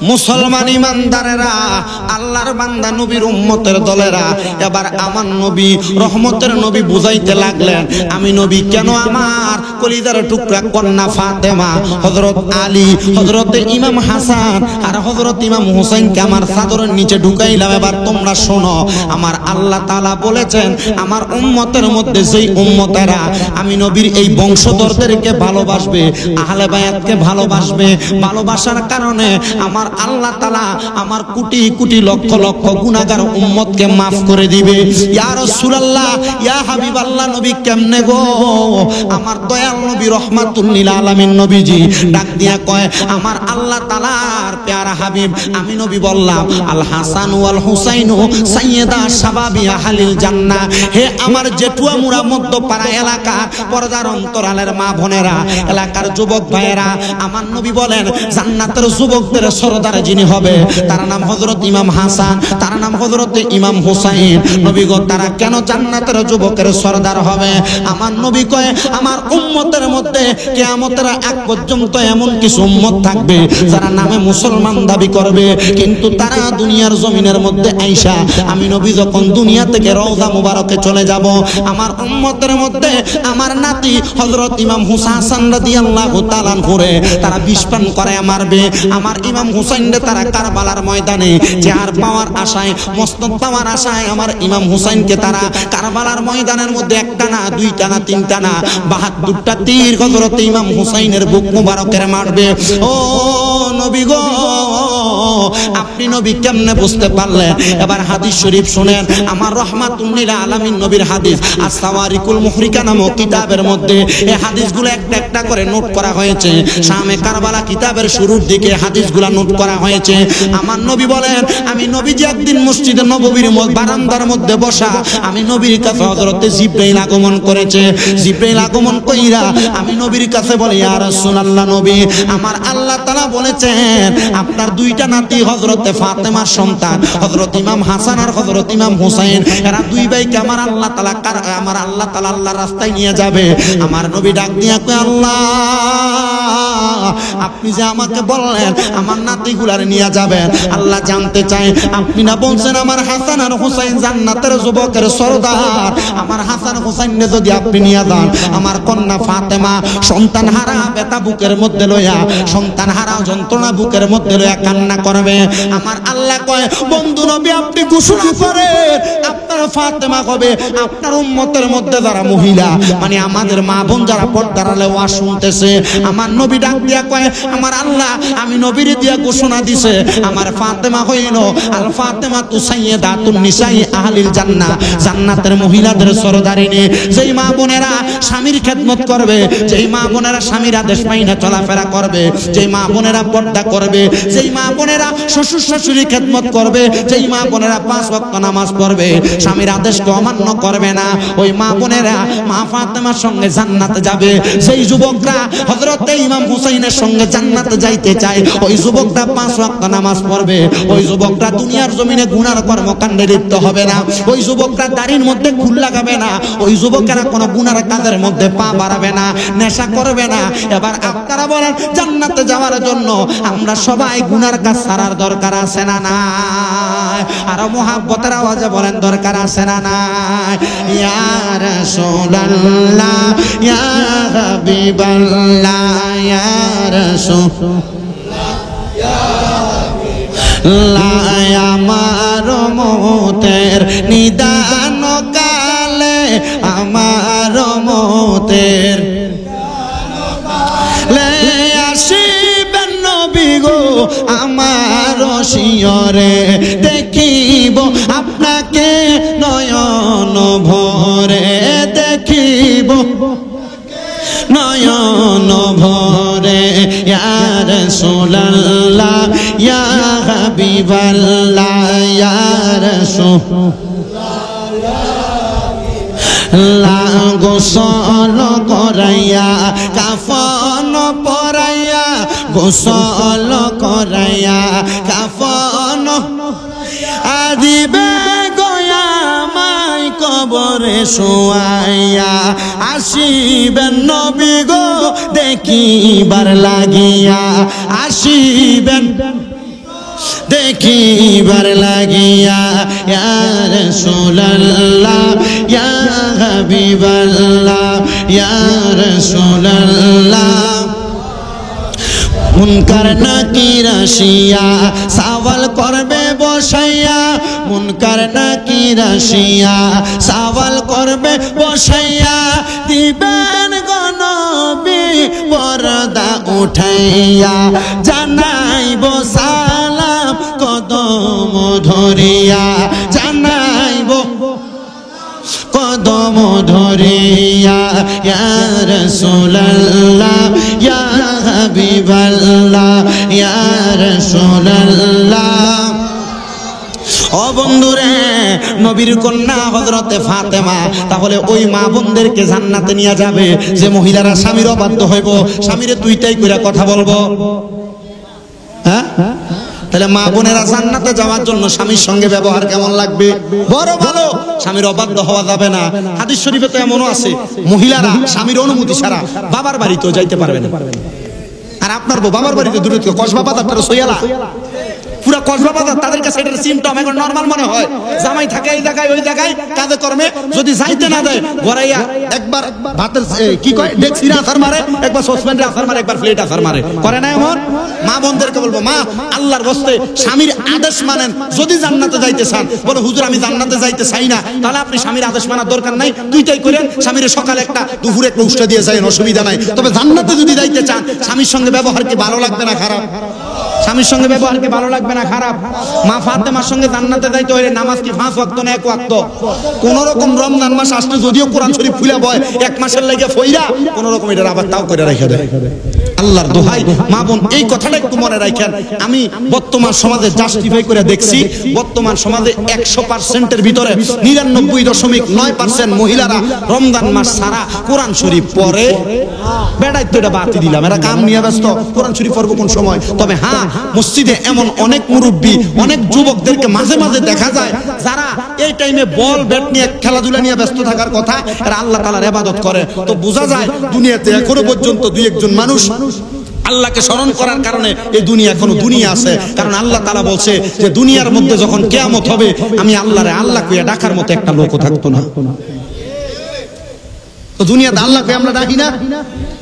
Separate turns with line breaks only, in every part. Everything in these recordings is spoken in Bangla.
মুসলমান ইমানদারেরা, আল্লাহর বান্দা নবীর উম্মতের দলেরা, এবার আমার নবী রহমতের নবী বুঝাইতে লাগলেন, আমি নবী কেন আমার কলিজার টুকরা কন্যা ফাতেমা, হযরত আলী, হযরত ইমাম হাসান আর হযরত ইমাম হুসাইনকে আমার চাদরের নিচে ঢুকাইলাম। এবার তোমরা শোনো, আমার আল্লাহ তাআলা বলেছেন আমার উম্মতের মধ্যে যেই উম্মতেরা আমি নবীর এই বংশধরদেরকে ভালোবাসবে, আহলে বায়াতকে ভালোবাসবে, ভালোবাসার কারণে আমার আল্লাহ তাআলা আমার কোটি কোটি লক্ষ লক্ষ গুনাহগার উম্মতকে maaf করে দিবে। ইয়া রাসূলুল্লাহ, ইয়া হাবিবাল্লাহ, নবী কেমনে গো? আমার দয়াল নবী রহমাতুল লিল আলামিন নবীজি ডাক দিয়া কয়, আমার আল্লাহ তাআলার প্যারা হাবিব আমি নবী বললাম, আল হাসান ওয়াল হুসাইনু সাইয়্যিদা শাবাবি আহলিল জান্নাহ। হে আমার জেঠুয়া মুরা মধ্যপাড়া এলাকার পর্দার অন্তরালের মা বোনেরা, এলাকার যুবক ভাইয়েরা, আমার নবী বলেন জান্নাতের যুবকদের সরদার যিনি হবে তার নাম হযরত ইমাম হাসান, তার নাম হযরত ইমাম হুসাইন। নবী গো, তারা কেন জান্নাতের যুবকের সরদার হবে? আমার নবী কয় আমার উম্মতের মধ্যে কিয়ামতের আগ পর্যন্ত এমন কিছু উম্মত থাকবে যারা নামে মুসলমান দাবি করবে, কিন্তু তারা দুনিয়ার জমিনের মধ্যে আইসা আমি নবী যখন দুনিয়া থেকে রওজা মুবারকে চলে যাব, আমার উম্মতের মধ্যে আমার নাতি হযরত ইমাম হাসান রাদিয়াল্লাহু তাআলা করে তারা বিষ পান করে মারবে। আমার ইমাম হুসাইনকে তারা কারবালার ময়দানে চেহার পাওয়ার আশায়, মসনদ পাওয়ার আশায় আমার ইমাম হুসাইনকে তারা কারবালার ময়দানের মধ্যে একটা না, দুইটা না, তিনটা না, ৭২টা তীর হযরত ইমাম হুসাইনের বুক মুবারকের মারবে। ও নবী গো, আপনি নবী কেমনে বুঝতে পারলেন? এবার হাদিস শরীফ শুনেন, আমার রহমাতুল লিল আলামিন নবীর হাদিস আস-সাওয়ারিকুল মুহরিকা নামক কিতাবের মধ্যে এই হাদিসগুলো একটা একটা করে নোট করা হয়েছে। শামে কারবালা কিতাবের শুরুর দিকে হাদিসগুলো নোট করা হয়েছে। আমার নবী বলেন, আমি নবীজি একদিন মসজিদে নববীর বারান্দার মধ্যে বসা, আমি নবীর কাছে হযরতে জিবরাইল আগমন করেছে। জিবরাইল আগমন কইরা আমি নবীর কাছে বলি, ইয়া রাসূলুল্লাহ নবী, আমার আল্লাহ তাআলা বলেছেন আপনার দুইটা নাতি হযরতে ফাতেমার সন্তান হযরত ইমাম হাসান আর হযরত ইমাম হুসাইন, এরা দুই ভাইকে আমার আল্লাহ তাআলা আল্লাহর রাস্তায় নিয়ে যাবে। আমার নবী ডাক দিয়া কয়, আল্লাহ আপনি যে আমাকে বললেন আমার নাতিগুলার নিয়ে যাবেন, আল্লাহ জানতে চাই আপনি না বলছেন আমার হাসান আর হুসাইন জান্নাতের যুবকের সরদার, আমার হাসান হুসাইনকে যদি আপনি নিয়ে যান, আমার কন্যা ফাতেমা সন্তান হারা বেতা বুকের মধ্যে লইয়া, সন্তান হারা যন্ত্রণা বুকের মধ্যে লইয়া কান্না করবে। আমার আল্লাহ কয়, বন্ধু নবী আপনি ঘোষণা করেন আপনার ফাতেমা হবে আপনার উম্মতের মধ্যে যারা মহিলা, মানে আমাদের মা বোন যারা পর্দার আড়ালে ওয়াজ শুনতেছে, আমার নবী ডাক দিয়া কয়, আমার আল্লাহ আমি নবীর দিয়া ঘোষণা দিছে আমার ফাতেমা হইল আল ফাতেমা তু সাইয়্যিদাতুন নিসাই আহলিল জান্নাহ, জান্নাতের মহিলাদের সরদারিনী। যেই মা বোনেরা স্বামীর খেদমত করবে, যেই মা বোনেরা স্বামীর আদেশ মাইনা চলাফেরা করবে, যেই মা বোনেরা পর্দা করবে, যেই মা বোনেরা শ্বশুর শাশুড়ি খেদমত করবে, যেই মা বোনেরা 5 ওয়াক্ত নামাজ পড়বে, স্বামীর আদেশকে অমান্য করবে না, ওই মা বোনেরা মা ফাতেমার সঙ্গে জান্নাতে যাবে। সেই যুবকরা হযরত ইমাম হুসাইনের সঙ্গে জান্নাতে যাইতে চায়, ওই যুবকরা 5 ওয়াক্ত নামাজ পড়বে, ওই যুবকরা দুনিয়ার জমিনে গুনার কর্মকাণ্ডে লিপ্ত হবে না, ওই যুবকরা দাড়ির মধ্যে খুল লাগাবে না, ওই যুবকেরা কোনো গুনার কাজের মধ্যে পা বাড়াবে না, নেশা করবে না। এবার আপনারা বলেন, জান্নাতে যাওয়ার জন্য আমরা সবাই গুনার কাজ ছাড়ার দরকার আছে না নাই? আর মুহাব্বতের আওয়াজে বলেন দরকার আছে না নাই? ইয়া রাসূলুল্লাহ, ইয়া হাবিবাল্লাহ, ইয়া রাসূলুল্লাহ, ইয়া হাবিবাল্লাহ, আমার মতের নিদান কালে, আমার মতের আসিবেন নবী গো আমার শিয়রে, দেখিব আপনাকে নয়ন ভরে, দেখিব নয়ন ভরে। ইয়া রাসূলুল্লাহ, ইয়া হাবিবাল্লাহ, ইয়া রাসূলুল্লাহ, গোসল করাইয়া কাফন পরাইয়া, গোসল করাইয়া কাফন আদিবে গয়া মাই কবরে শোয়াইয়া, আসিবেন নবী গো দেখিবার লাগিয়া, আসিবেন দেখিবার লাগিয়া ইয়া রাসূলুল্লাহ ইয়া হাবিবাল্লাহ ইয়া রাসূলুল্লাহ মুনকার নাকির আসিয়া সওয়াল করবে বসাইয়া মুনকার নাকির আসিয়া সওয়াল করবে বসাইয়া দিবেন গো নবী পর্দা উঠাইয়া জানাইব সালাম কদম ধরিয়া জানাইব কদম ধরিয়া ইয়া রাসূলুল্লাহ ইয়া হাবিবাল্লাহ ইয়া রাসূলুল্লাহ। ও বন্ধুরে, নবীর কন্যা হযরতে ফাতেমা, তাহলে ওই মা বোনদেরকে জান্নাতে নিয়ে যাবে যে মহিলারা স্বামীর অবাধ্য হইব, স্বামীরে তুইটাই কইরা কথা বলবো। হ্যাঁ, তাহলে মা বোনেরা জান্নাতে যাওয়ার জন্য স্বামীর সঙ্গে ব্যবহার কেমন লাগবে? বড় ভালো। স্বামীর অবাধ্য হওয়া যাবে না। হাদিস শরীফে তো এমনও আছে, মহিলারা স্বামীর অনুমতি ছাড়া বাবার বাড়িতেও যাইতে পারবে না। আর আপনার বাবার বাড়িতে দূরে থেকে কসবা বাজারটা সইয়ালা, পুরা কসবা বাজার তাদের কাছে এটার সিমটম এখন নরমাল মনে হয়। জামাই থাকে এই জায়গায় ওই জায়গায় কাজে কর্মে, যদি যাইতে না দেয় ঘরাইয়া একবার ভাতের কি কয় ডেক্সিরা আছার মারে, একবার সসপ্যান্ডে আছার মারে, একবার প্লেট আছার মারে, করে না এমন? মা বোনদেরকে বলবো, মা আল্লাহর বস্তে স্বামীর আদেশ মানেন। যদি জান্নাতে যাইতে চান, বলে হুজুর আমি জান্নাতে যাইতে চাই না, তাহলে আপনি স্বামীর আদেশ মানার দরকার নাই, দুইটাই করেন। স্বামীর সকালে একটা দুপুরে একটা উষ্টা দিয়ে যায়, অসুবিধা নাই। তবে জান্নাতে যদি যাইতে চান, স্বামীর সঙ্গে ব্যবহার কি ভালো লাগবে না খারাপ? স্বামীর সঙ্গে ব্যবহার কি ভালো লাগবে না খারাপ? মা ফাতেমার সঙ্গে জান্নাতে যাইতে হইলে নামাজ কি 5 ওয়াক্ত না 1 ওয়াক্ত? কোন রকম রমজান মাস আসলে যদিও কোরআন শরীফ খুলে বয় 1 মাসের লাগে ফইরা, কোন রকম এটা আবার তাও করে রেখে দেয়। আল্লাহর দোহাই মা বোন, এই কথাটা একটু মনে রাখেন। আমি বর্তমান সমাজে জাস্টিফাই করে দেখছি, বর্তমান সমাজে 100%-এর ভিতরে 99.9% মহিলারা রমজান মাস ছাড়া কোরআন শরীফ পড়ে। বেড়াই তো এটা বাতি দিলাম, এরা কাম নিয়ে ব্যস্ত, কোরআন শরীফ পড়বো কোন সময়? তবে হ্যাঁ, মসজিদে এমন অনেক মুরব্বী, অনেক যুবকদেরকে মাঝে মাঝে দেখা যায় যারা এই টাইমে বল ব্যাট নিয়ে খেলাধুলা নিয়ে ব্যস্ত থাকার কথা, এরা আল্লাহ তাআলার ইবাদত করে। তো বোঝা যায় দুনিয়াতে এখনো পর্যন্ত 2-1 মানুষ আল্লাহকে স্মরণ করার কারণে এই দুনিয়া এখনো দুনিয়া আছে। কারণ আল্লাহ তাআলা বলছে যে দুনিয়ার মধ্যে যখন কিয়ামত হবে, আমি আল্লাহরে আল্লাহ কইয়া ডাকার মতো একটা লোকও থাকতো না। তো দুনিয়াতে আল্লাহকে আমরা ডাকি না?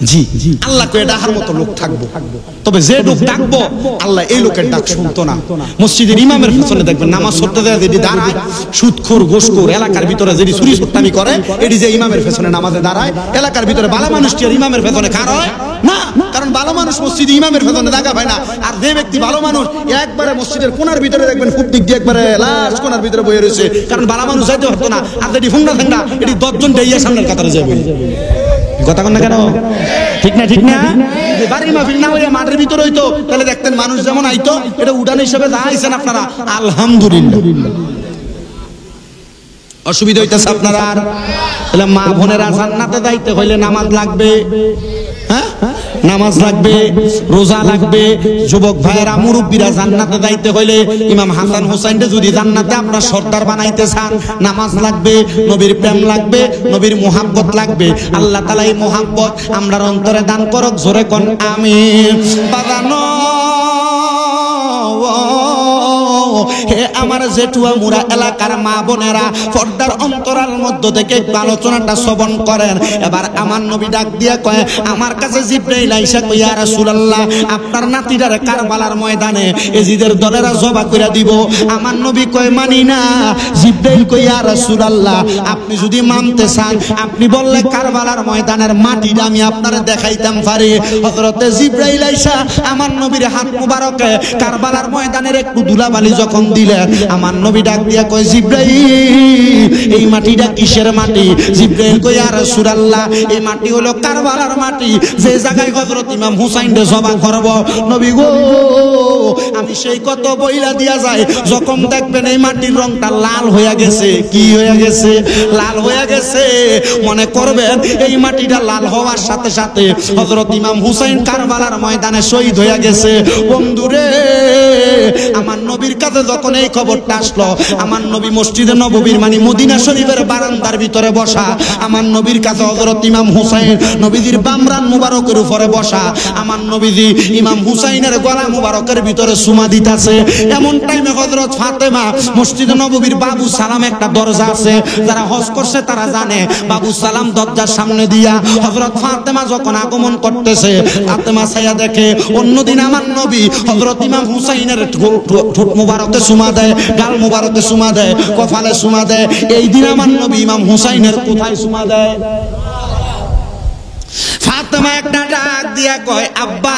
জি, আল্লাহ কইয়া ডাকার মতো লোক থাকবো। তবে যে লোক ডাকবো, আল্লাহ এই লোকের ডাক শুনতো না। মসজিদের ইমামের পেছনে দেখবেন নামাজ পড়তে যায় যেটি দাঁড়ায়, সুদখোর ঘুষখোর এলাকার ভিতরে যেটি চুরি চুট্টামি করে, এটি যে ইমামের পেছনে নামাজে দাঁড়ায়, এলাকার ভিতরে ভালো মানুষটি আর ইমামের পেছনে কার হয় না? কারণ ভালো মানুষ মসজিদে ইমামের পেছনে জায়গা পায় না। আর যে ব্যক্তি ভালো মানুষ একবারে মসজিদের কোনার ভিতরে দেখবেন ফুট দিক দিয়ে একবারে লাস্ট কোনার ভিতরে বসে রয়েছে, কারণ ভালো মানুষ যাইতে পারতো না। আর যেটি ফুংনা ফেংনা, এটি 10 জন ডেইয়া সামনের কাতারে যাবে। কথা কন না কেন? ঠিক না? ঠিক না? বাড়ির মাহফিল না হইয়া মাঠের ভিতরে হইতো, তাহলে দেখতেন মানুষ যেমন আইতো, এটা উঠান হিসেবে যা আইছেন আপনারা আলহামদুলিল্লাহ। অসুবিধা হইতেছে আপনারা? আর তাহলে মা বোনেরা জান্নাতে যাইতে হইলে নামাজ লাগবে। হ্যাঁ, নামাজ লাগবে, রোজা লাগবে। যুবক ভাইয়েরা, মুরব্বীরা, জান্নাতে যাইতে হইলে ইমাম হাসান হুসাইনকে যদি জান্নাতে আপনার সর্দার বানাইতে চান, নামাজ লাগবে, নবীর প্রেম লাগবে, নবীর মুহাব্বত লাগবে। আল্লাহ তাআলা এই মুহাব্বত আমরার অন্তরে দান করক। জোরে কোন আমিন। বাজানো হে আমার জেঠুয়া মুরা এলাকার মা বোনেরা, পর্দার অন্তরাল মধ্য থেকে আলোচনাটা শ্রবণ করেন। এবার আমার নবী ডাক দিয়া কয়, আমার কাছে জিবরাইল আইসা কয়, ইয়া রাসূলুল্লাহ, আপনার নাতিটারে কারবালার ময়দানে এজিদের দলেরা জবা কইরা দিব। আমার নবী কয়, মানি না। জিবরাইল কয়, ইয়া রাসূলুল্লাহ, আপনি যদি মানতে চান, আপনি বললে কারবালার ময়দানের মাটিটা আমি আপনারে দেখাইতাম পারি। হযরতে জিবরাইল আইসা আমার নবীর হাত মুবারকে কারবালার ময়দানের একটু ধুলাবালি যখন দিলেন, আমার নবী ডাক দিয়া কয়, জিবরাইল, এই মাটিটা কিসের মাটি? জিবরাইল কয়, ইয়া রাসূলুল্লাহ, এই মাটি হলো কারবালার মাটি, যে জায়গায় হযরত ইমাম হুসাইনকে জবা করব। নবী গো, আমি সেই কত বইলা দিয়া যায়, যখন দেখবেন এই মাটির রংটা লাল হয়ে গেছে। কি হয়ে গেছে? লাল হয়ে গেছে। মনে করবেন এই মাটিটা লাল হওয়ার সাথে সাথে হযরত ইমাম হুসাইন কারবালার ময়দানে শহীদ হয়ে গেছে। বন্ধুরে, আমার নবীর কাছে যখন এই খবরটা আসলো, আমার নবী মসজিদে নববীর মানে মদিনা শরীফের বারান্দার ভিতরে বসা, আমার নবীর কাছে হযরত ইমাম হুসাইন নবীজির বামরান মুবারকের উপরে বসা, আমার নবীজি ইমাম হুসাইনের গলা মুবারকের ভিতরে চুমা দিতেছে। এমন টাইমে হযরত ফাতেমা মসজিদে নববীর বাবু সালাম একটা দরজা আছে, যারা হজ করছে তারা জানে, বাবু সালাম দরজার সামনে দিয়া হযরত ফাতেমা যখন আগমন করতেছে, ফাতেমা ছায়া দেখে অন্যদিন আমার নবী হযরত ইমাম হুসাইনের ঠোঁট মুবারকে চুমা দেয়, গাল মুবারকে চুমা দেয়, কপালে চুমা দেয়, এই দিন আমার নবী ইমাম হুসাইনের কোথায় চুমা দেয়? ফাতেমা একটা ডাক দিয়া কয়, আব্বা,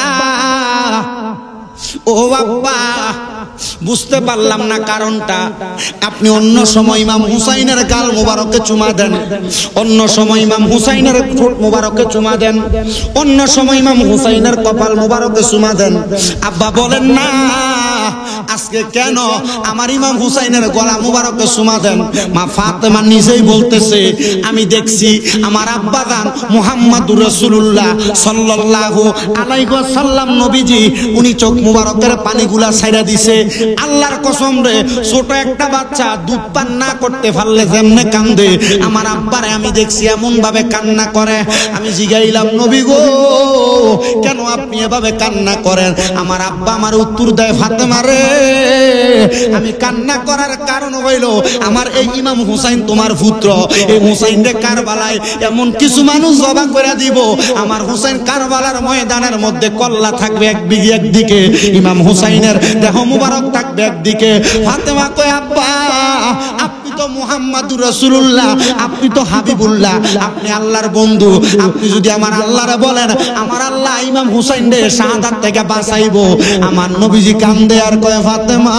ও আব্বা, বুঝতে পারলাম না কারণটা। আপনি অন্য সময় ইমাম হুসাইনের গাল মোবারকে চুমা দেন, অন্য সময় ইমাম হুসাইনের ঠোঁট মোবারকে চুমা দেন, অন্য সময় ইমাম হুসাইনের কপাল মোবারকে চুমা দেন। আব্বা বলেন না আজকে কেন আমার ইমাম হুসাইনের গলা মোবারকে চুমা দেন? মা ফাতেমা নিজেই বলতেছে, আমি দেখছি আমার আব্বা জান মুহাম্মাদুর রাসূলুল্লাহ সাল্লাল্লাহু আলাইহি ওয়াসাল্লাম নবীজি উনি চোখ মুবারকের পানিগুলা ছাইড়া দিছে। আল্লাহর কসম রে, ছোট একটা বাচ্চা দুধ পান না করতে পারলে যেমনে কান্দে, আমার আব্বারে আমি দেখছি এমন ভাবে কান্না করে। আমি জিগাইলাম, নবী গো কেন আপনি এভাবে কান্না করেন? আমার আব্বা আমার উত্তর দেয়, ফাতেমা রে, আমি কান্না করার কারণ হইল আমার এই ইমাম হুসাইন তোমার পুত্র, এই হুসাইন রে কারবালায় এমন কিছু মানুষ জবা করে দিব, আমার হুসাইন কারবালার ময়দানের মধ্যে কল্লা থাকবে একদিকে, ইমাম হুসাইনের দেহ মুবারক থাকবে একদিকে। ফাতেমা কয়, আব্বা আপনি তো মুহাম্মাদুর রাসূলুল্লাহ, আপনি তো হাবিবুল্লাহ, আপনি আল্লাহর বন্ধু, আপনি যদি আমার আল্লাহরে বলেন আমার আল্লাহ ইমাম হুসাইন রে শাহাদাত থেকে বাঁচাইবো। আমার নবীজি কান্দে আর কয়, ফাতেমা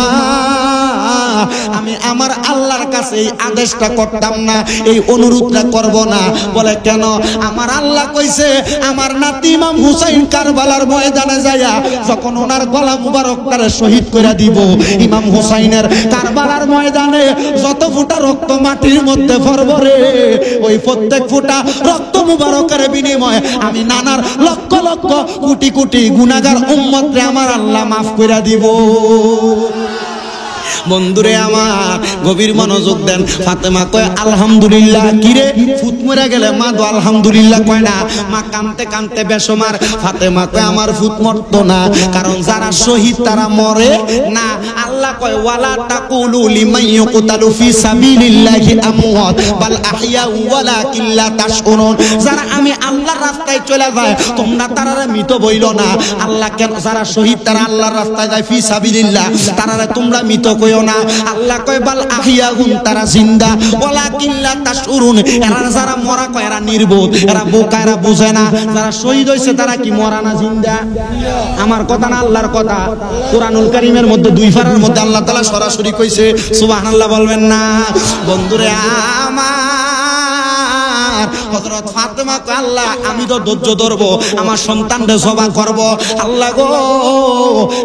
আমি আমার আল্লাহর কাছে এই আদেশটা করতাম না, এই অনুরোধটা করব না। বলে কেন? আমার আল্লাহ কইছে আমার নাতি ইমাম হুসাইন কারবালার ময়দানে যায়া যখন ওনার গলা মুবারকটারে শহীদ করে দিব, ইমাম হুসাইনের কারবালার ময়দানে যত ফোঁটা রক্ত মাটির মধ্যে পড়বে রে, ওই প্রত্যেক ফোঁটা রক্ত মুবারকের বিনিময়ে আমি নানার লক্ষ লক্ষ কোটি কোটি গুনাহগার উম্মতরে আমার আল্লাহ মাফ করে দিব। বন্ধুরে আমার গভীর মনোযোগ দেন। ফাতেমা কয়, আলহামদুলিল্লাহ। কিরে ফুত মরে গেলে মা তো আলহামদুলিল্লাহ কয় না? মা কাঁদতে কাঁদতে বেসমার। ফাতেমা কয়, আমার ফুত মরতো না, কারণ যারা শহীদ তারা মরে না। আল্লাহ কয়, ওয়ালা তাকুলু লিমান ইউকতালু ফি সাবিলিল্লাহি আমওয়াত বাল আহইয়া ওয়ালাকিন লা তাশউরুন। যারা আমি আল্লাহর রাস্তায় চলে যায় তোমরা তারারে মৃত বইলো না। আল্লাহ কেন? যারা শহীদ তারা আল্লাহর রাস্তায় যায় ফি সাবিলিল্লাহ, তারারে তোমরা মৃত কইও না। আল্লাহ কয়, বাল আহইয়াহুন, তারা জিন্দা, ওয়ালাকিন লা তাশউরুন। এরা যারা মরা কয় এরা নির্বোধ, এরা বোকা, এরা বুঝে না। যারা শহীদ হইছে তারা কি মরা না জিন্দা? আমার কথা না আল্লাহর কথা। কুরআনুল কারীমের মধ্যে 2 পারার মধ্যে আল্লাহ তাআলা সরাসরি কইছে, সুবহানাল্লাহ বলবেন না? বন্ধুরে আমার হযরত ফাতেমা কয়, আল্লাহ আমি তো ধৈর্য ধরবো, আমার সন্তানকে জবা করব। আল্লাহ গো,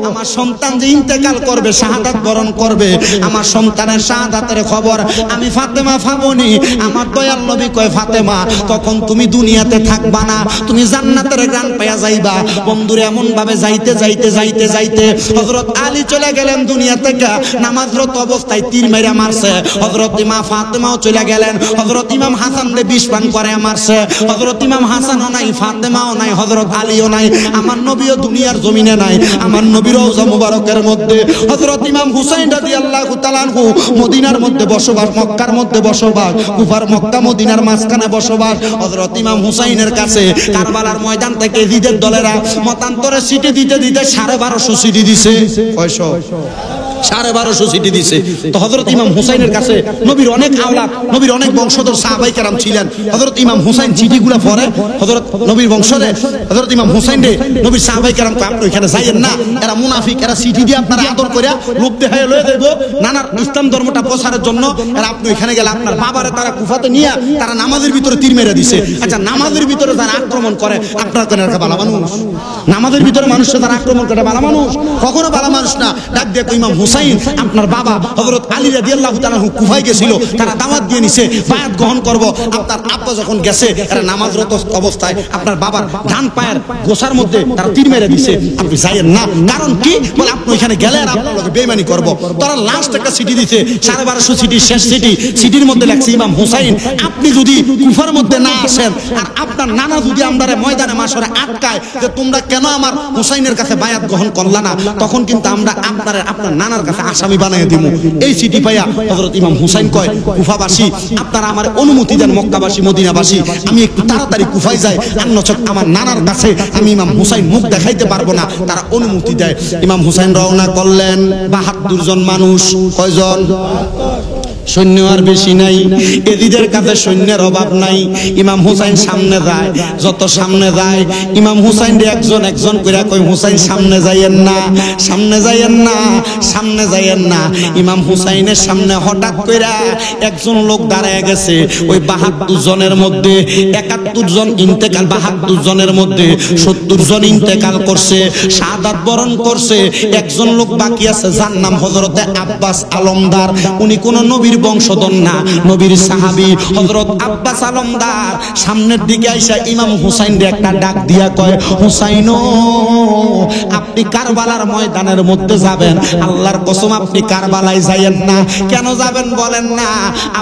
আমার সন্তান যে ইন্তেকাল করবে, শাহাদাত বরণ করবে, আমার সন্তানের শাহাদাতের খবর আমি ফাতেমা পাবনি। আমার দয়াল নবী কয়, ফাতেমা তখন তুমি দুনিয়াতে থাকবা না, তুমি জান্নাতের গ্রান পাইয়া যাইবা। বন্ধুরে এমন ভাবে যাইতে যাইতে যাইতে যাইতে হযরত আলী চলে গেলেন দুনিয়া থেকে, নামাজরত অবস্থায় তীর মেরে মারছে। হযরত ইমাম ফাতেমাও চলে গেলেন, হযরত ইমাম হাসান রে বিষ পান করে মারছে। হযরত ইমাম হাসানও নাই, ফাতেমাও নাই, হযরত আলীও নাই, আমার নবীও দুনিয়ার জমিনে নাই। আমার নবীর রওজা মুবারকের মধ্যে হযরত ইমাম হুসাইন রাদিয়াল্লাহু তাআলা আনহু মদিনার মধ্যে বসবাস, মক্কার মধ্যে বসবাস, কুফার মক্কা মদিনার মাঝখানে বসবাস। হযরত ইমাম হুসাইনের কাছে কারবালার ময়দান থেকে জিদের দলেরা মতান্তরে সিটি দিতে দিতে 1250 সিটি দিছে। কয়শো? 1250 সিটি দিছে। তো হযরত ইমাম হুসাইনের কাছে নবীর অনেক আওলাদ, নবীর অনেক বংশধর সাহাবায়ে কেরাম ছিলেন। হযরত ইমাম হুসাইন চিঠিগুলো পড়ে, হযরত নবীর বংশধর হযরত ইমাম হুসাইন রে নবীর সাহাবায়ে কেরাম কয়, আপনি ওখানে যাইয়েন না, এরা মুনাফিক, এরা চিঠি দিয়ে আপনারা আদর করে লোভ দেখায় লয়ে যাইব নানার ইসলাম ধর্মটা প্রচারের জন্য। এরা আপনি ওখানে গেলে আপনার বাবারে তারা কুফাতে নিয়ে তারা নামাজের ভিতরে তীর মেরে দিছে। আচ্ছা, নামাজের ভিতরে যারা আক্রমণ করে আপনার কেন ভালো মানুষ? নামাজের ভিতরে মানুষের যারা আক্রমণ করে ভালো মানুষ? কখনো ভালো মানুষ না। ডাক দিয়ে ইমাম হুসাইন আপনার বাবা হযরত আলী রাদিয়াল্লাহু তাআলা কুফায় গেছিল, তারা দাওয়াত দিয়ে নিছে বায়াত গ্রহণ করব। আপনার আব্বা যখন গেছে এরা নামাজরত অবস্থায় আপনার বাবার ডান পায়ের গোছার মধ্যে তারা তীর মেরে দিছে, আপনি যাইয়েন না। কারণ কি বলে আপনি ওইখানে গেলে আর আপনার লোকে বেঈমানি করব। তারা লাস্ট একটা চিঠি দিছে 1250 চিঠি, শেষ চিঠি, চিঠির মধ্যে লেখছে ইমাম হুসাইন আপনি যদি কুফার মধ্যে না আসেন আর আপনার নানা যদি আমরারে ময়দানে মাশরে আটকায় যে তোমরা কেন আমার হুসাইনের কাছে বায়াত গ্রহণ করলা না, তখন কিন্তু আমরা আপনার নানার কাছে আসামি বানিয়ে দিব। এই চিঠি পাইয়া হযরত ইমাম হুসাইন কয় কুফাবাসী আপনারা আমার অনুমতি দেন, মক্কাবাসী মদিনাবাসী আমি একটু তাড়াতাড়ি কুফায় যাই, অন্যচক আমার নানার কাছে আমি ইমাম হুসাইন মুখ দেখাইতে পারবো না। তারা অনুমতি দেয়। ইমাম হুসাইন রওনা করলেন। 72 জন মানুষ, কয়জন? সৈন্য আর বেশি নাই, এদিদের কাছে সৈন্যের অভাব নাই। ইমাম হুসাইন সামনে যায়, যত সামনে যায় ইমাম হুসাইন একজন একজন করে কই হুসাইন সামনে যাইয়েন না, সামনে যাইয়েন না, সামনে যাইয়েন না। ইমাম হুসাইনের সামনে হঠাৎ কইরা একজন লোক দাঁড়ায় গেছে। ওই 72 জনের মধ্যে 71 জন ইন্তেকাল, 72 জনের মধ্যে 70 জন ইন্তেকাল করছে, শাহাদাত বরণ করছে। একজন লোক বাকি আছে যার নাম হযরতে আব্বাস আলমদার। উনি কোন নবীর বংশধর না, নবীর সাহাবী হযরত আব্বাস আলমদার সামনের দিকে আইসা ইমাম হুসাইনকে একটা ডাক দিয়া কয় হুসাইন আপনি কারবালার ময়দানের মধ্যে যাবেন, আল্লাহর কসম আপনি কারবালায় যাইয়েন না। কেন যাবেন বলেন না?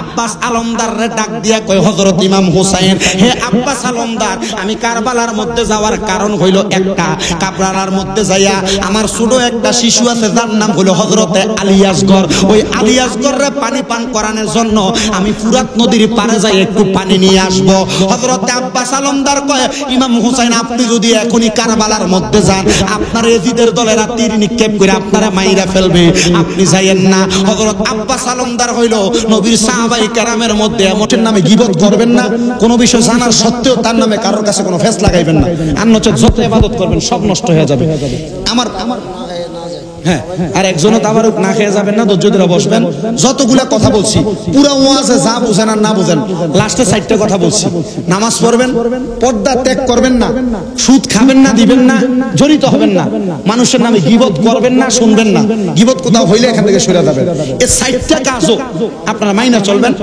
আব্বাস আলমদাররে ডাক দিয়া কয় হযরত ইমাম হুসাইন, হে আব্বাস আলমদার আমি কারবালার মধ্যে যাওয়ার কারণ হইল একটা, কারবালার মধ্যে যাইয়া আমার ছোট একটা শিশু আছে যার নাম হলো হযরতে আলী আসগর। ওই আলী আসগররে পানি পান করানোর জন্য আমি ফুরাত নদীর পারে যাই একটু পানি নিয়ে আসব। হযরতে আব্বাস আলমদার কয় ইমাম হুসাইন আপনি যদি এখনই কারবালার মধ্যে যান আপনার এজিদের দলেরা তীর নিক্ষেপ করে আপনারা মাইরা ফেলবে, আপনি যাইয়েন না। হযরত আব্বাস আলমদার হইল নবীর সাহাবায়ে কেরামের মধ্যে এমনের নামে গীবত করবেন না, কোন বিষয় জানার সত্ত্বেও তার নামে কারোর কাছে কোনো ফেস লাগাইবেন না, অন্যচেত যত ইবাদত করবেন সব নষ্ট হয়ে যাবে। আমার হ্যাঁ, আর একজনও তাবারুক না খেয়ে যাবেন না, ধৈর্য ধরে বসবেন। যতগুলা কথা বলছি পুরো ওয়াজে যা বুঝেন আর না বুঝেন লাস্টে 4টা কথা বলছি। নামাজ পড়বেন, পর্দা ত্যাগ করবেন না, সুদ খাবেন না, দিবেন না, জড়িত হবেন না, মানুষের নামে গীবত করবেন না, শুনবেন না, গীবত কোথাও হইলে এখান থেকে সরে যাবেন। এই 4টা কাজও আপনারা মাইনা চলবেন।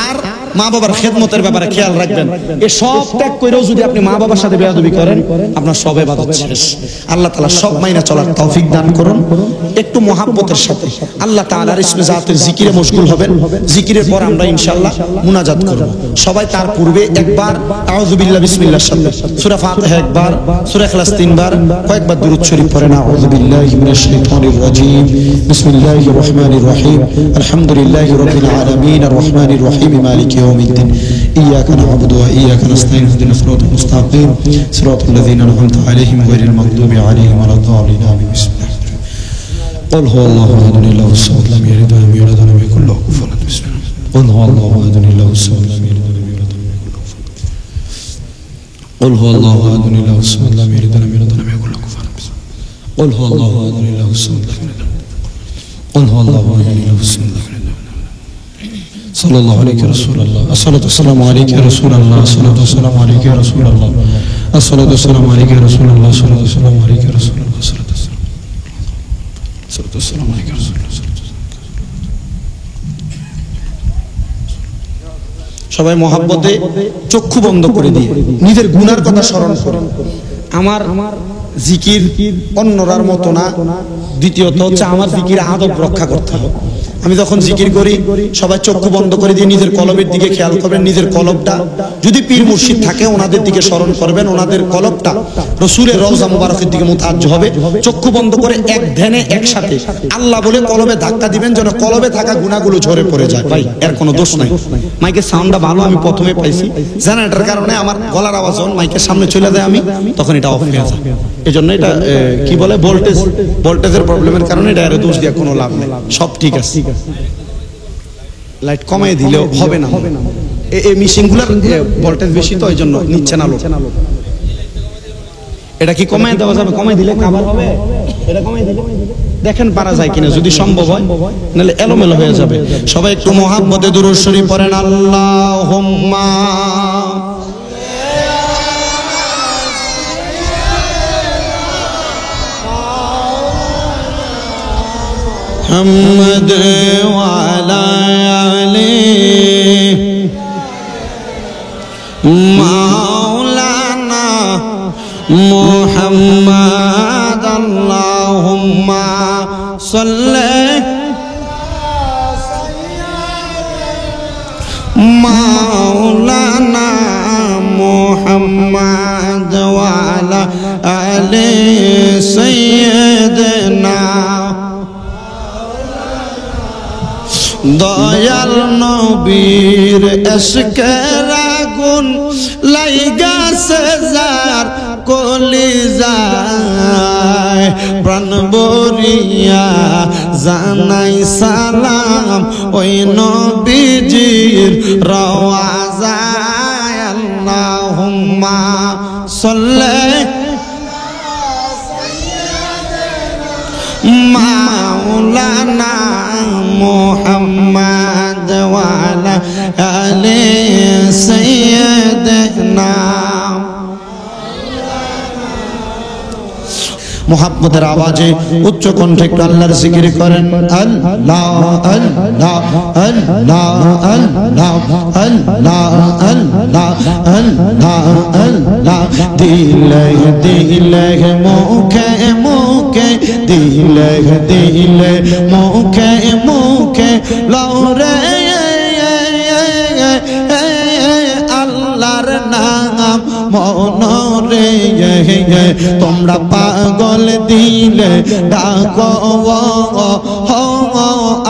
আর মা বাবার খেদমতের ব্যাপারে খেয়াল রাখবেন। এই সব ত্যাগ করেও যদি আপনি মা বাবার সাথে বেয়াদবি করেন আপনার সব ইবাদত শেষ। আল্লাহ তাআলা সব মাইনা চলার তৌফিক দান করুন। একটু মহাব্বতের সাথে আল্লাহ তাআলার ইসমে জাতের জিকিরে মশগুল হবেন। জিকিরের পর আমরা ইনশাআল্লাহ মুনাজাত করব। সবাই তার পূর্বে একবার আউযু বিল্লাহি বিসমিল্লাহর সাথে সূরা ফাতিহা একবার, সূরা ইখলাস 3 বার, কয়েকবার দুরূদ শরীফ পড়েন। আউযু বিল্লাহি মিনাশ শাইতানির রাজীম, বিসমিল্লাহির রহমানির রহিম, আলহামদুলিল্লাহি রাব্বিল আলামিন, আর রহমানির রহিম, মালিকি ইয়াউমিদ্দিন, ইয়াকা না'বুদু ওয়া ইয়াকা নাস্তাঈন, ইহদিনাস সিরাতাল মুস্তাকিম, সিরাতাল লাযীনা আন'আমতা আলাইহিম গায়রিল মাগদুবি আলাইহিম ওয়ালাদ-দাল্লিন। আমিন। বিসমিল্লাহ। قل هو الله احد الله الصمد لم يلد ولم يولد ولم يكن له كفوا احد. بسم الله. قل هو الله احد الله الصمد لم يلد ولم يولد ولم يكن له كفوا احد. قل هو الله احد الله الصمد لم يلد ولم يولد ولم يكن له كفوا احد. قل هو الله احد الله الصمد لم يلد. قل هو الله احد الله الصمد لم يلد. صلى الله عليك يا رسول الله. الصلاة والسلام عليك يا رسول الله. الصلاة والسلام عليك يا رسول الله. الصلاة والسلام عليك يا رسول الله. الصلاة والسلام عليك يا رسول الله. السلام عليكم ورحمة الله. সবাই মহাব্বতে চক্ষু বন্ধ করে দিয়ে নিজের গুনার কথা স্মরণ করুন। আমার জিকির অন্যরার মতো না। দ্বিতীয়ত হচ্ছে আমার জিকির আদব রক্ষা করতে হবে। আমি যখন জিকির করি সবাই চক্ষু বন্ধ করে দিয়ে নিজের কলবের দিকে খেয়াল করবেন। নিজের কলবটা যদি পীর মুর্শিদ থাকে ওনাদের দিকে স্মরণ করবেন, ওনাদের কলবটা রাসূলের রওজা মুবারকের দিকে মুতাওয়াজ্জ হবে। চক্ষু বন্ধ করে এক ধ্যানে একসাথে আল্লাহ বলে কলবে ধাক্কা দিবেন যেন কলবে থাকা গুনাহগুলো ঝরে পড়ে যায়। ভাই এর কোনো দোষ নাই। মাইকের সাউন্ডটা ভালো আমি প্রথমে পাইছি, জেনারেটরের কারণে আমার গলার আওয়াজ যখন মাইকের সামনে চলে যায় আমি তখন এটা অফ হয়ে যায়। এজন্য এটা কি বলে ভোল্টেজের প্রবলেমের কারণে এটা এর দোষ দিয়ে কোনো লাভ নেই। সব ঠিক আছে। লাইট কমাই দিলেও হবে না। এই মেশিনগুলোর ভোল্টেজ বেশি তো এই জন্য নিচ্ছে না লোক। এটা কি কমাই দেওয়া যাবে? কমাই দিলে কাভার হবে। এটা কমাই দিলে দেখেন পারা যায় কিনা, যদি সম্ভব হয়, নাহলে এলোমেলো হয়ে যাবে। সবাই একটু মুহাব্বতে দুরূদ শরীফ পড়েন। আল্লাহুম্মা محمد وعلى آله مولانا محمد اللهم صل مولانا محمد وعلى آل سيدنا দয়াল নবীর ইশকের আগুন লাইগাছে যার কলিজায় প্রাণ ভরিয়া জানাই সালাম ওই নবীজির রওয়াজায় আল্লাহুম্মা সাল্লি মাওলানা মুহাম্মদ ওয়ালা আলি সাইয়্যিদিনা মোহাব্বতের আওয়াজে উচ্চ কণ্ঠে একটু আল্লাহর জিকির করেন আল্লাহ আল্লাহ আল্লাহ আল্লাহ আল্লাহ আল্লাহ আল্লাহ আল্লাহ দিলে দিলে মুখে মুখে দিলে দিলে মুখে মুখে লরে আল্লাহর নাম মনরে তোমরা পাগল দিলে ডাকো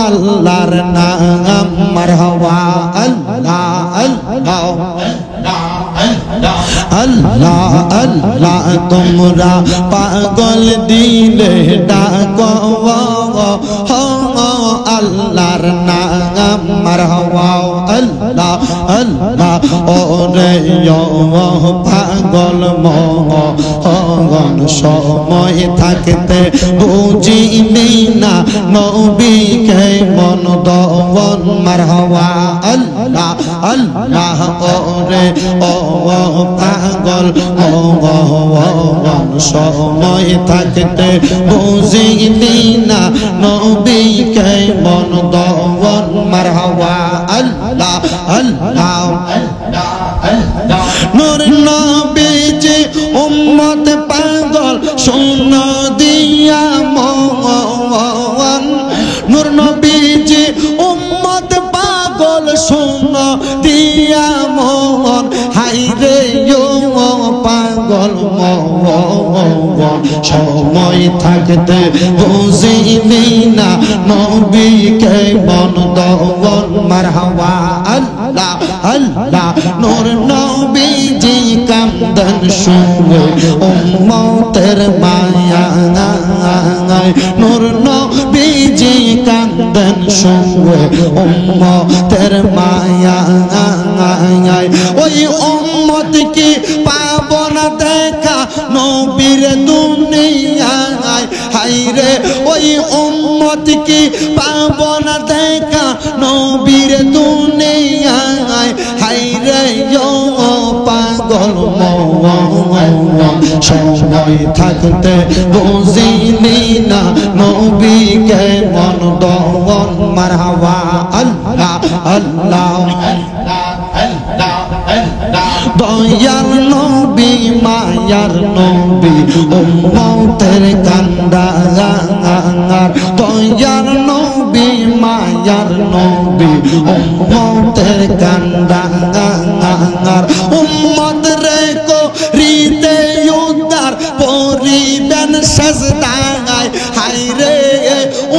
আল্লাহর নাম মারহাবা আল্লাহ আল্লাহ আল্লাহ আল্লাহ তোমরা পাগল দিলে ডাকো আল্লাহর নাম মারহাবা আল্লাহ আল্লাহ ওরে পাগল মগন সময় থাকতে বুঝিনি না নবীকে মন দওয়ান মারহাবা আল্লাহ আল্লাহ ওরে পাগল মগন সময় থাকতে বুঝিনি না নবীকে মন দওয়ান মারহাবা আল্লাহ আল্লাহ নূর নবীজি উম্মত পাগল শোন দিয়া মন নূর নবীজি উম্মত পাগল শোন দিয়া মন হাইরে পাগল মন সময় থাকতে বুঝিনি না নবীকে মন দওয়ান মারহাবা আল্লাহ আল্লাহ নূর নবীজি কান্দন শুনে উম্মতের মায়া নূর নবীজি কান্দন শুনে উম্মতের মায়া ওই উম্মত কি পাবো না দেখা নবীর দুনিয়ায় হায়রে ওই উম্মত কি পাবো না দেখা নবীর দুনিয়ায় হায়রে পাগল সময় থাকতে বুঝিনি না নবীকে মন দওয়ান মারহাবা আল্লাহ আল্লাহ দয়াল নবী মায়ার নবী উম্মতের কান্দার দয়াল নবী মায়ার নবী উম্মতের কান্দার উম্মত রে করিতে উদ্ধার পরিবেন সাজদায় হায়রে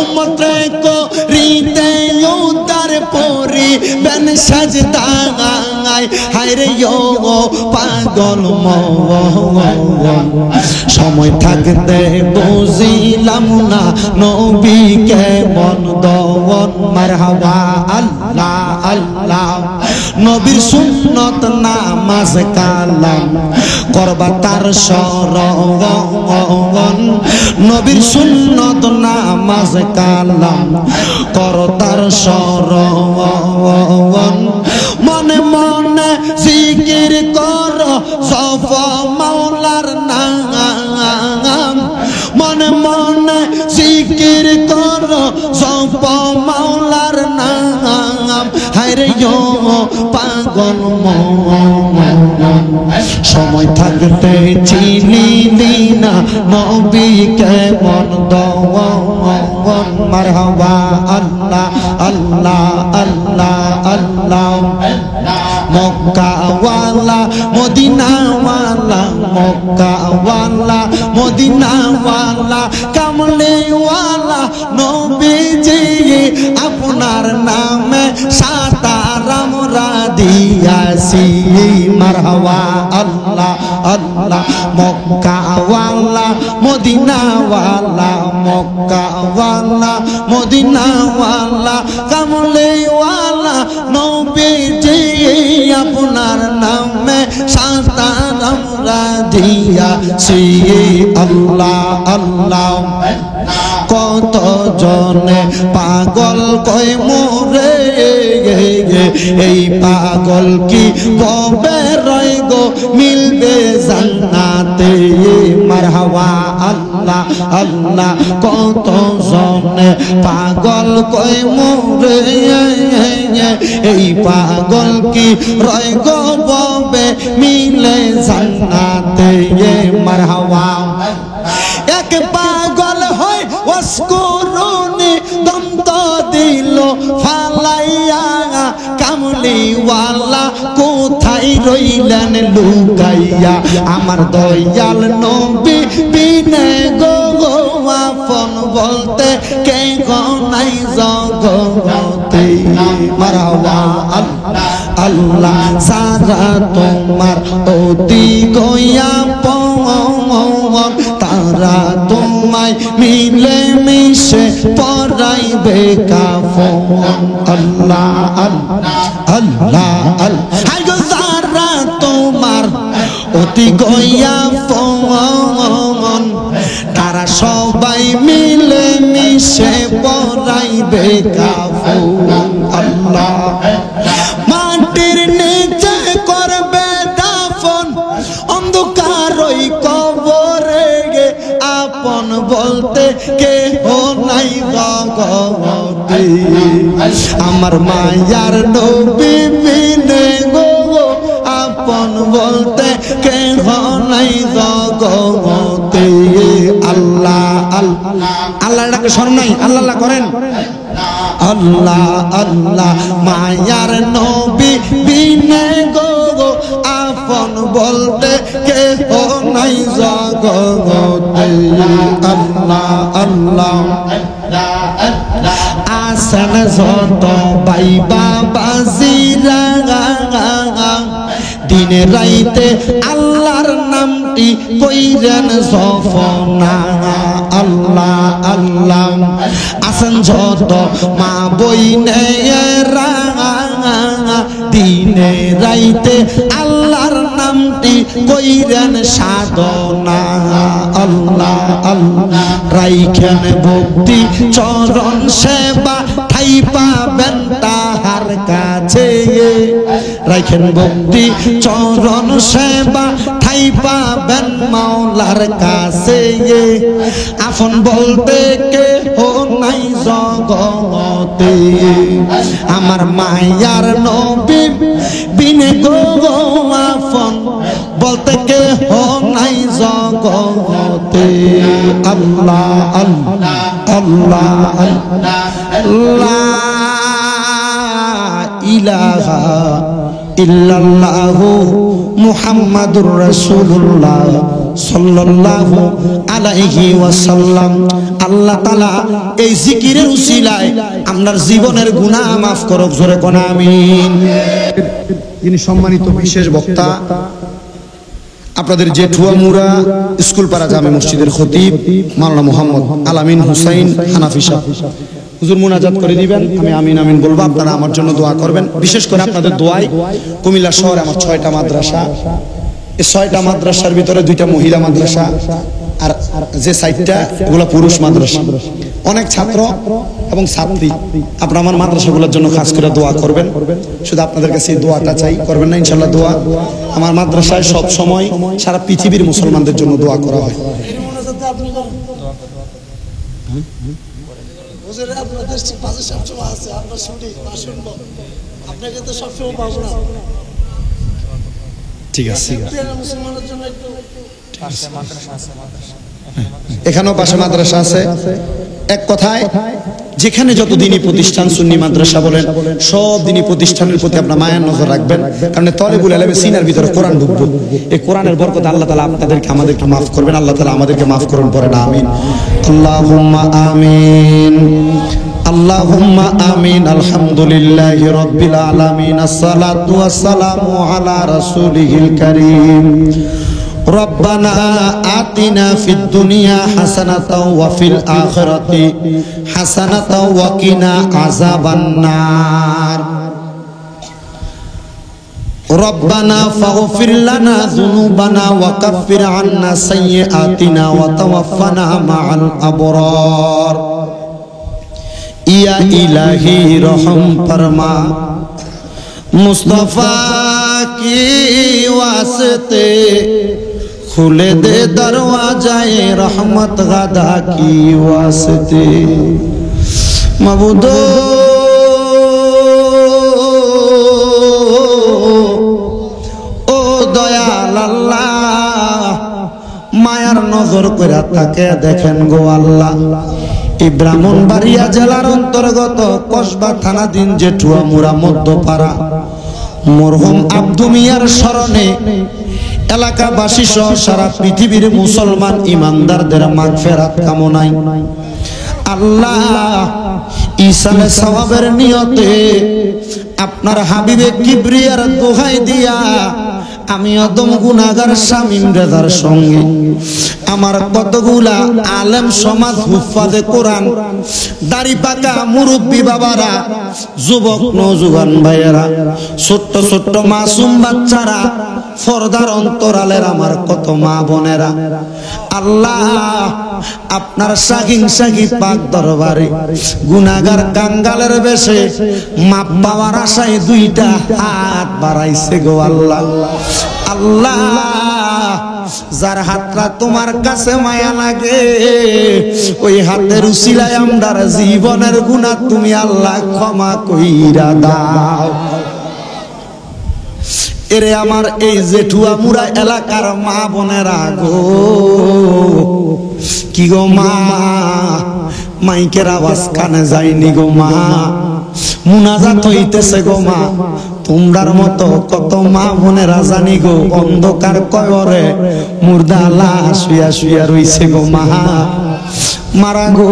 উম্মত রে করিতে উদ্ধার পরিবেন সাজদায় হায়রে পাগল সময় থাকতে বুঝিলাম না নবীকে মন দওয়ান মারহাবা আল্লাহ আল্লাহ নবীর সুন্নত নামাজ কালাম করবা তার শরণ নবীর সুন্নত নামাজ কালাম কর তার শরণ মনে মনে জিকির কর সফ মাওলার নাম মনে মনে জিকির কর জপ মাওলার নাম, হায়রে পাগল মন। সময় থাকতে চিনিলি না নবী কেমন দওয়ান। মারহাবা আল্লাহ আল্লাহ আল্লাহ আল্লাহ। মক্কাওয়ালা মদিনাওয়ালা, মক্কাওয়ালা মদিনাওয়ালা, কামলিওয়ালা নবীজি আপনার নামে সাতার আমরা দিয়াছি। মারহাবা আল্লাহ আল্লাহ। মক্কাওয়ালা মদিনাওয়ালা, মক্কাওয়ালা মদিনাওয়ালা, কামলিওয়ালা নবীজি আপনার নামে সাতার আমরা দিয়াছি। আল্লাহ আল্লাহ। কত জনে পাগল কয় মোরে, এই পাগল কি কবে রয় গো মিলবে জান্নাতে। মারহাবা আল্লাহ আল্লাহ। কত জনে পাগল কয় মোরে, এই পাগল কি রয় গো ববে মিলে জান্নাতে। মারহাবা। এক পাগল হয় ওয়াসকুরুনি দন্ত দিল ফালাইয়া, কামলিওয়ালা কোথায় রইলেন লুকাইয়া। আমার দয়াল নবী বিনে গো আপন বলতে কে গো নাই জগতে। মারহাবা আল্লাহ আল্লাহ। সারা তোমার অতি গয়া পন, তারা তোমায় মিলে মিশে পরাইবে কাফন। আল্লাহ আল্লাহ আল্লাহ আল্লাহ। সারা তোমার অতি গয়া পন, তারা সবাই মিলে মিশে পরাইবে কাফন। আল্লাহ। মাটির নিচে করবে দাফন, অন্ধকার ওই কবরে গে আপন বলতে কেহ নাই জগতে। আমার মায়ার নবী বিনে গো আপন বলতে কেহ নাই জগতে। আল্লাহ আল্লাহ। আল্লাহ ডাকে শরম নাই, আল্লাহ আল্লাহ করেন। আল্লাহ আল্লাহ। মায়ার নবী বিনে গো আপন বলতে কেহ নাই জগতে। আল্লাহ আল্লাহ। আসেন যত ভাই বাবাজিরা, দিনে রাইতে আল্লাহর নামটি কইরেন জপনা। আল্লাহ আল্লাহ। আসেন যত মা বইনেরা, দিনে রাইতে আল্লাহর নামটি কইরেন সাধনা। আল্লাহ আল্লাহ। রাইখেন ভক্তি চরণ সেবা, ঠাই পাবেন তাহার কাছে। রাইখেন ভক্তি চরণ সেবা, ঠাই পাবেন মাওলার কাছে। আপন বলতে কেহ নাই জগতে। আমার মায়ার নবী বিনে গো আপন বলতে কেহ নাই জগতে। আল্লাহ আল্লাহ আল্লাহ আল্লাহ। ইলাহা ইল্লাল্লাহু মুহাম্মাদুর রাসূলুল্লাহ সাল্লাল্লাহু আলাইহি ওয়াসাল্লাম। আল্লাহ তাআলা এই জিকিরের উসিলায় আপনার জীবনের গুনাহ maaf করুক, জোরে কোন আমিন। যিনি সম্মানিত বিশেষ বক্তা, আপনাদের জেঠুয়ামুরা স্কুলপাড়া জামে মসজিদের খতিব মাওলানা মুহাম্মদ আলামিন হুসাইন হানাফি সাহেব হুজুর মুনাজাত করে দিবেন। আমি আমিন আমিন বলবো, আপনারা আমার জন্য দোয়া করবেন। বিশেষ করে আপনাদের দোয়ায় কুমিল্লা শহরে আমার 6টা মাদ্রাসা, এই 6টা মাদ্রাসার ভিতরে 2টা মহিলা মাদ্রাসা, আর যে 4টা ওগুলো পুরুষ মাদ্রাসা। অনেক ছাত্র এবং ছাত্রী, আপনারা আমার মাদ্রাসাগুলোর জন্য খাস করে দোয়া করবেন। শুধু আপনাদের কাছে এই দোয়াটা চাই, করবেন না ইনশাআল্লাহ দোয়া? আমার মাদ্রাসায় সব সময় সারা পৃথিবীর মুসলমানদের জন্য দোয়া করা হয়।
হুজুরে আপনাদের পাশে সবসময় আছে, আমরা শুনি না শুনবো, আপনাকে তো সবসময় পাবো না।
ঠিক আছে,
মুসলমানের জন্য একটু
এখানেও পাশে মাদ্রাসা আছে। এক কথায় যেখানে যত দিনী প্রতিষ্ঠান, সুন্নি মাদ্রাসা বলেন, সব দিনী প্রতিষ্ঠানের প্রতি আপনার মায়ের নজর রাখবেন, কারণ তলেবুল ইলমে সিনার ভিতরে কোরআন ঢুকবে। এই কোরআনের বরকত আল্লাহ তাআলা আপনাদেরকে আমাদেরকে মাফ করবেন, আল্লাহ তাআলা আমাদেরকে মাফ করুন, পড়েন আমিন। আল্লাহুম্মা আমিন, আল্লাহুম্মা আমিন। আলহামদুলিল্লাহি রাব্বিল আলামিন, আসসালাতু ওয়াসসালামু আলা রাসূলিহিল কারীম। ربنا آتنا في الدنيا حسنة وفي الآخرة حسنة وقنا عذاب النار ربنا فاغفر لنا ذنوبنا وكفر عنا سيئاتنا وتوفنا مع الأبرار يا إلهي رحم فرما मुस्तफा की वास्ते खुले दे दरवाजाए रहमत गदा की वास्ते मबूदो ओ दयाल अल्लाह मायार नजर कइरा ताके देखें गो अल्लाह। এই ব্রাহ্মণবাড়িয়া জেলার অন্তর্গত কসবা থানাধীন জেঠুয়া মুরা মধ্যপাড়া মরহুম আব্দু মিয়ার স্মরণে এলাকাবাসী সহ সারা পৃথিবীর মুসলমান ইমানদারদের মাগফিরাত কামনায় আল্লাহ ঈসালে সওয়াবের নিয়তে আপনার হাবিবে কিবরিয়ার দোহাই দিয়া আমি অদম গুনাহগার শামীম রেজার সঙ্গে আমার কতগুলা আলেম সমাজ হুফাজে কোরআন দাড়ি পাকা মুরব্বী বাবারা, যুবক নওজোয়ান ভাইয়েরা, ছোট্ট ছোট্ট মাসুম বাচ্চারা, পর্দার অন্তরালের আমার কত মা বোনেরা, আল্লাহ আপনার শাহিন শাহী পাক দরবারে গুনাহগার কাঙ্গালের বেশে মাপ পাওয়ার আশায় দুইটা হাত বাড়াইছে গো আল্লাহ। আল্লাহ যার হাতটা তোমার কাছে মায়া লাগে ওই হাতের উসিলায় আমরার জীবনের গুনাহ তুমি আল্লাহ ক্ষমা কইরা দাও। এরে আমার এই জেঠুয়া মুরা এলাকার মা বোনেরা গো, কি গো মা, মাইকের আওয়াজ কানে যায়নি গো মা, মুনাজাত হইতেছে গো মা, তোমরার মতো কত মা বোনেরা জানি গো অন্ধকার কবরে মুর্দা লাশ শুয়া শুয়া রইছে গো মা, মারা গো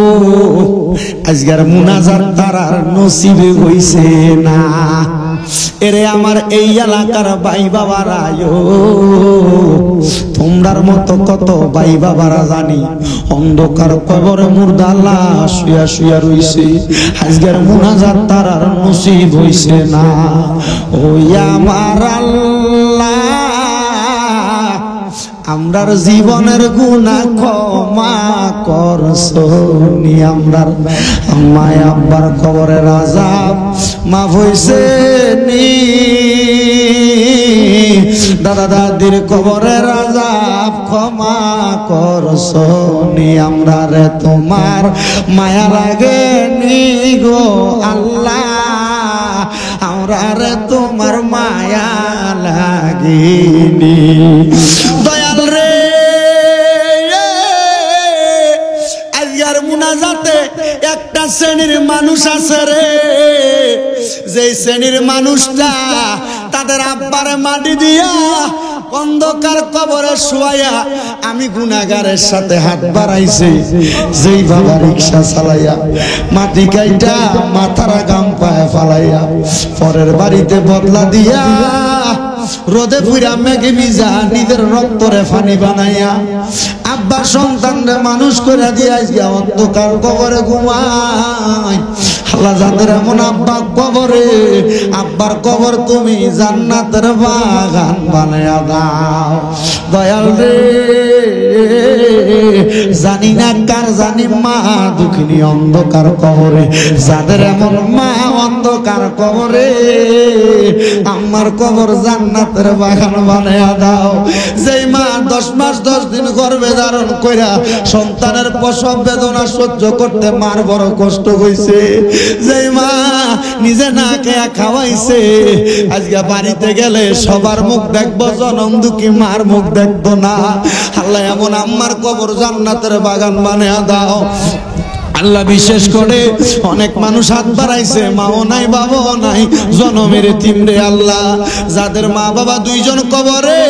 আজকের মুনাজাত তারার নসিবে হইছে না। এরে আমার এই এলাকার ভাই বাবারা, তোমরার মতো কত ভাই বাবারা জানি অন্ধকার কবরে মুর্দা লাশ শুয়া শুয়া রইছে, আজকের মুনাজাত তারার নসিব হইছে না। ওই আমার আল্লাহ আমরার জীবনের গুনাহ ক্ষমা করছনি, আমরার মায় আব্বার কবরের আযাব মাফ হইছে নি, দাদা দাদির কবরের আযাব ক্ষমা করছনি, আমরা রে তোমার মায়া লাগে নি গো আল্লাহ, আমরা রে তোমার মায়া লাগেনি দয়াল রে। আজকের মুনাজাতে একটা শ্রেণীর মানুষ আছে রে, যে শ্রেণীর মানুষটা তাদের আব্বারে মাটি দিয়া অন্ধকার কবরে শুয়াইয়া আমি গুনাহগারের সাথে হাত বাড়াইছি, যেই বাবা রিকশা চালাইয়া মাটি কাইটা মাথারা গাম পায়ে ফালাইয়া পরের বাড়িতে বদলা দিয়া রোদে পুরা মেঘে ভিজা নিজের রক্তরে পানি বানাইয়া আব্বা সন্তানরে মানুষ করে দিয়া আজকে অন্ধকার কবরে ঘুমায়। আল্লাহ যাদের এমন আব্বা কবরে, আব্বার কবর তুমি জান্নাতের বাগান বানায়া দাও দয়াল রে। জানি না কার জানি মা দুঃখিনী অন্ধকার কবরে, যাদের এমন মা অন্ধকার কার কবরে? আমার কবর জান্নাতের বাগান বানায়া দাও। যেই মা 10 মাস 10 দিন গর্ভে ধারণ কইরা সন্তানের প্রসব বেদনা সহ্য করতে মার বড় কষ্ট হইছে, যেই মা নিজে না খেয়ে খাওয়াইছে, আজকে বাড়িতে গেলে সবার মুখ দেখবো, জনম দুঃখী মার মুখ দেখবো না। আল্লাহ এমন আম্মার কবর জান্নাতের বাগান বানায়া দাও। আল্লাহ বিশেষ করে অনেক মানুষ হাত বাড়াইছে, মাও নাই বাবাও নাই, জনমের তিমরে আল্লাহ যাদের মা বাবা দুইজন কবরে,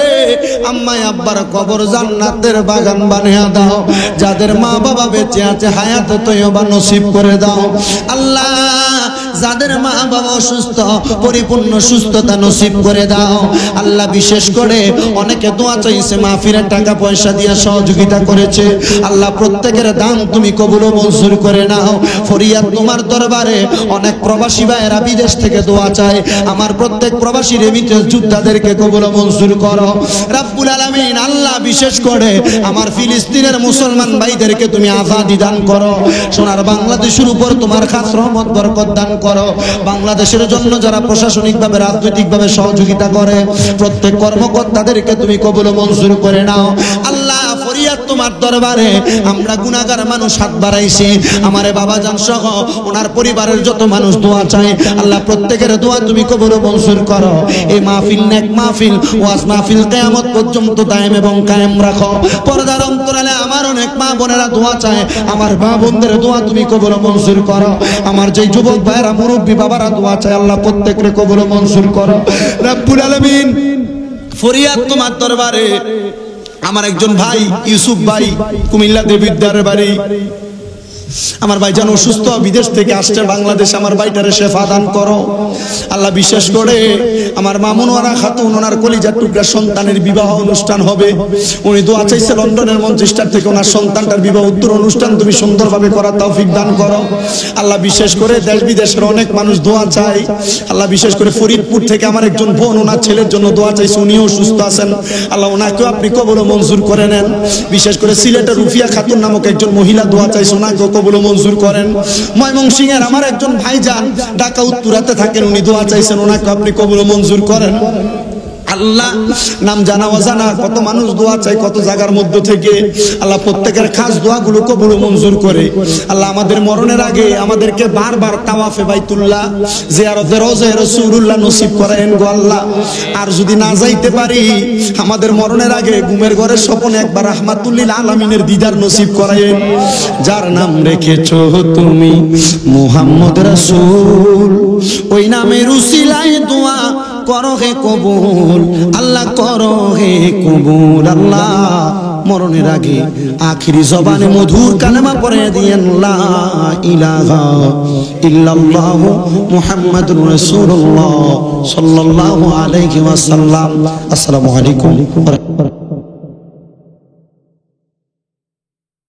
আম্মাই আব্বার কবর জান্নাতের বাগান বানিয়ে দাও। যাদের মা বাবা বেঁচে আছে হায়াতে তয়্যবা নসিব করে দাও আল্লাহ। যাদের মা বাবা অসুস্থ পরিপূর্ণ সুস্থতা নসিব করে দাও আল্লাহ। বিশেষ করে অনেকে দোয়া চাইছে, মাহফিলের টাকা পয়সা দিয়ে সহযোগিতা করেছে আল্লাহ, প্রত্যেকের দান তুমি কবুল ও মঞ্জুর করে নাও। ফরিয়াদ তোমার দরবারে। অনেক প্রবাসী ভাইয়েরা বিদেশ থেকে দোয়া চায়, আমার প্রত্যেক প্রবাসী রেমিটেন্স যোদ্ধাদেরকে কবুল ও মঞ্জুর করো রব্বুল আলামিন। আল্লাহ বিশেষ করে আমার ফিলিস্তিনের মুসলমান ভাইদেরকে তুমি আজাদি দান করো। সোনার বাংলাদেশের উপর তোমার খাস রহমত বরকত দান করো। বাংলাদেশের জন্য যারা প্রশাসনিকভাবে রাজনৈতিকভাবে সহযোগিতা করে প্রত্যেক কর্মকর্তাদেরকে তুমি কবুল ও মঞ্জুর করে নাও আল্লাহ। ফরিয়াদ তোমার দরবারে। আমরা গুনাহগার মানুষ হাত বাড়াইছি, আমারে বাবা জান সহ ওনার পরিবারের যত মানুষ দোয়া চায় আল্লাহ, প্রত্যেকের দোয়া তুমি কবুল ও মঞ্জুর করো। এই মাহফিল নেক মাহফিল, ওয়াজ মাহফিল কিয়ামত পর্যন্ত দায়েম এবং কায়েম রাখো। পর্দার অন্তরালে আমার অনেক মা বোনেরা দোয়া চায়, আমার মা বোনদের দোয়া তুমি কবুল ও মঞ্জুর করো। আমার যেই যুবক ভাইয়েরা মুরব্বী বাবারা দোয়া চায় আল্লাহ, প্রত্যেককে কবুল ও মঞ্জুর করো রব্বুল আলামিন। ফরিয়াদ তোমার দরবারে। আমার একজন ভাই ইউসুফ ভাই কুমিল্লা দেবিদ্দারের বাড়ি, আমার ভাইজান অসুস্থ, বিদেশ থেকে আসছে বাংলাদেশ, আমার ভাইটারে শেফা দান করো আল্লাহ। বিশেষ করে আমার মামুনওয়ারা খাতুন, ওনার কলিজার টুকরা সন্তানের বিবাহ অনুষ্ঠান হবে, উনি দোয়া চাইছে লন্ডনের মঞ্চেস্টার থেকে ওনার সন্তানটার বিবাহ উত্তর অনুষ্ঠান তুমি সুন্দরভাবে করার তৌফিক দান করো আল্লাহ। বিশেষ করে দেশ বিদেশের অনেক মানুষ দোয়া চায় আল্লাহ। বিশেষ করে ফরিদপুর থেকে আমার একজন বোন ওনার ছেলের জন্য দোয়া চাইছে, উনিও সুস্থ আছেন আল্লাহ, ওনাকেও আপনি কবুল ও মঞ্জুর করে নেন। বিশেষ করে সিলেটের রুফিয়া খাতুন নামক একজন মহিলা দোয়া চাইছে, ওনাকেও কবুল ও মঞ্জুর করেন। ময়মনসিংহের আমার একজন ভাইজান ঢাকা উত্তরাতে থাকেন, উনি দোয়া চাইছেন, ওনাকে আপনি কবুল ও মঞ্জুর করেন আল্লাহ। নাম জানা অজানা কত মানুষ দোয়া চাই কত জায়গার মধ্যে থেকে আল্লাহ, প্রত্যেকের খাস দোয়াগুলো কবুল ও মঞ্জুর করে আল্লাহ। আমাদের মরণের আগে আমাদেরকে বারবার তাওয়াফে বাইতুল্লাহ জিয়ারতে রওজা রাসূলুল্লাহ নসিব করায়েন গো আল্লাহ। আর যদি না যাইতে পারি আমাদের মরণের আগে ঘুমের ঘরের স্বপ্নে একবার রাহমাতুল লিল আলামিনের দিদার নসিব করায়েন। যার নাম রেখেছো তুমি মুহাম্মদ রাসূল, ওই নামের উসিলায় দোয়া করো হে কবুল আল্লাহ, করো হে কবুল আল্লাহ। মরণের আগে আখিরি জবানে মধুর কালেমা পড়ে দিয়েন লা ইলাহা ইল্লাল্লাহ মুহাম্মাদুর রাসূলুল্লাহ সাল্লাল্লাহু আলাইহি ওয়াসাল্লাম। আসসালামু আলাইকুম।